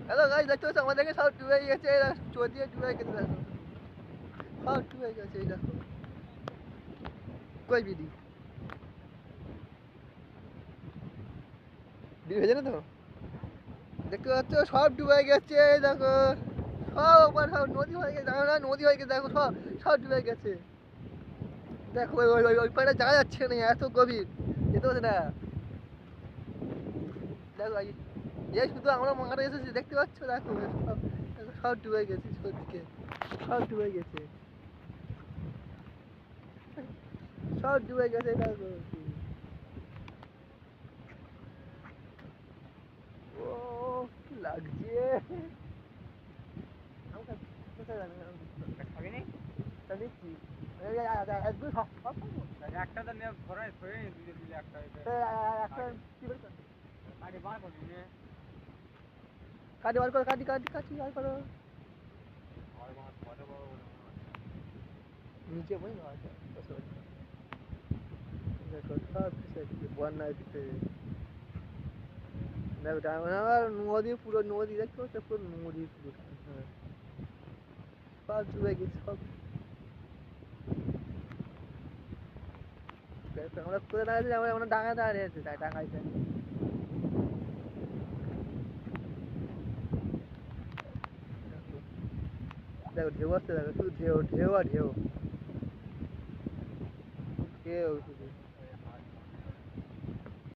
Hello guys, দেখতে পাচ্ছ আমাদেরকে সব ডুবে গেছে, এরা চোদিয়ে ডুবে গেছে, দেখো সব ডুবে গেছে। এই দেখো কই বিডি বিড়ি ভেজে না তো, দেখতে পাচ্ছ সব ডুবে গেছে। এই দেখো সব ওপর সব নদী হয়ে গেছে, জানো না নদী হয়ে গেছে, দেখো সব সব ডুবে গেছে। দেখো ওই ওই ওই ওই পাড়ে যাওয়া যাচ্ছে না, এত গভীর যেতে হচ্ছে না। দেখো এই শুধু আমরা মাঠে এসেছি, দেখতে পাচ্ছ, দেখো সব দেখো সব ডুবে গেছে, সত্যি সব ডুবে গেছে, সব ডুবে গেছে। দেখো ও কি লাগছে। আমাকে কোথায় জানি না, খাবি নি? তা দেখছি একদম সব সব খাবো। একটা তো নিয়ে ধরে থয়ে দিলে দিলে একটা একটা কি বের করো, কাটি বার করবি নে। কাটি বার করো, কাটি কাটি কাটি বার করো। আর কোনো পরে বড় বড় মনে হচ্ছে। নিচে বই না আছে, দেখো সব ভেসে গেছে বন্যায় দিতে। দেখো আমার নদী, পুরো নদী দেখতে পাচ্ছ, পুরো নদী পুরো। হ্যাঁ সব ডুবে গেছে সব। দেখো আমরা কোথায় দাঁড়িয়েছি, আমরা ডাঙায় দাঁড়িয়ে আছি, তাই ডাঙাইতে। দেখো ঢেউ আসছে, দেখো শুধু ঢেউ ঢেউ আর ঢেউ, ঢেউ শুধু।